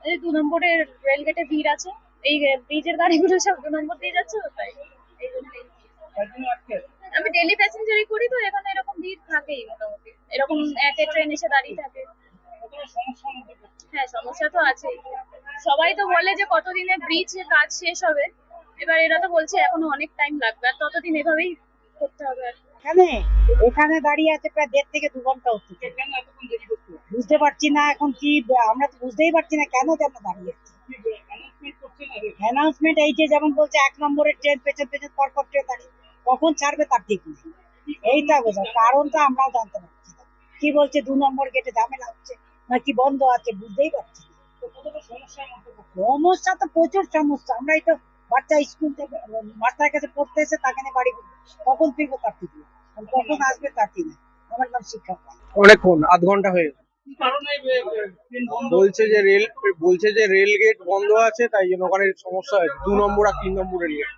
এই 2 নম্বরের রেল গেটে ভিড় আছে, এই ব্রিজের গাড়িগুলো সব 2 নম্বর দিয়ে যাচ্ছে তো তাই এই জন্যই। আমি ডেলি প্যাসেঞ্জারই করি তো এখানে এরকম ভিড় থাকেই মোটামুটি, এরকম একে ট্রেন এসে দাঁড়িয়ে থাকে। হ্যাঁ, সমস্যা তো আছেই। সবাই তো বলে যে কতদিনে ব্রিজ কাজ শেষ হবে, এবার এরা তো বলছে এখনো অনেক টাইম লাগবে, আর ততদিন এভাবেই করতে হবে আর কি। এখানে এখানে দাঁড়িয়ে আছে প্রায় 1.5 থেকে 2 ঘন্টা হচ্ছে। বুঝতে পারছি না এখন কি, আমরা তো বুঝতেই পারছি না কেন যেন দাঁড়িয়ে আছে। অ্যানাউন্সমেন্ট এই যে যেমন বলছে 1 নম্বরের ট্রেন পেছন পেছন পরপর ট্রেন দাঁড়িয়ে, কখন ছাড়বে তার ঠিক নেই। এইটা বোঝা কারণটা আমরাও জানতে পারছি না। কি বলছে 2 নম্বর গেটে ঝামেলা হচ্ছে নাকি বন্ধ আছে বুঝতেই পারছি না। সমস্যা তো প্রচুর সমস্যা, আমরাই তো বাচ্চা স্কুল থেকে মাস্টার কাছে পড়তে এসে তাকে নিয়ে বাড়ি কখন ফিরবো তার ঠিক নেই, আর কখন আসবে তার ঠিক নেই। আমার নাম শিক্ষক। অনেকক্ষণ, আধ ঘন্টা হয়ে গেছে। বলছে যে রেল গেট বন্ধ আছে, তাই জন্য ওখানে সমস্যা হয়েছে। 2 নম্বর আর 3 নম্বর রেল গেট,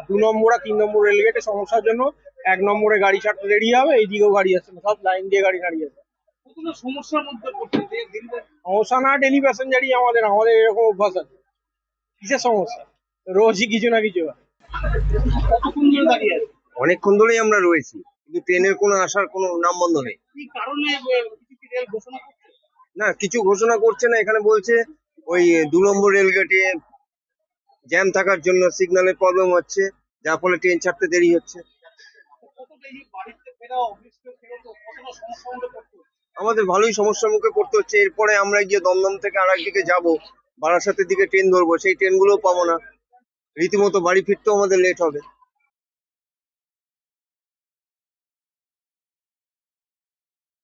2 নম্বর আর 3 নম্বর রেল গেটে সমস্যার জন্য 1 নম্বরে গাড়ি ছাড়তে দেরি হবে, এইদিকেও গাড়ি আসছে না, সব লাইন দিয়ে গাড়ি দাঁড়িয়ে আছে। সমস্যা না, ডেলি প্যাসেঞ্জারই আমাদের আমাদের এরকম অভ্যাস আছে। কিসের সমস্যা? রোজই কিছু না কিছু হয়। অনেকক্ষণ ধরেই আমরা রয়েছি, কিন্তু ট্রেনের কোনো আসার কোনো নাম বন্ধ নেই। না, কিছু ঘোষণা করছে না। এখানে বলছে ওই 2 নম্বর রেল গেটে জ্যাম থাকার জন্য সিগন্যালের প্রবলেম হচ্ছে, যার ফলে ট্রেন ছাড়তে দেরি হচ্ছে। আমাদের ভালোই সমস্যার মুখে পড়তে হচ্ছে। এরপরে আমরা গিয়ে দমদম থেকে আর একদিকে যাবো, বারাসাতের দিকে ট্রেন ধরবো, সেই ট্রেনগুলোও পাবো না। রীতিমতো বাড়ি ফিরতেও আমাদের লেট হবে।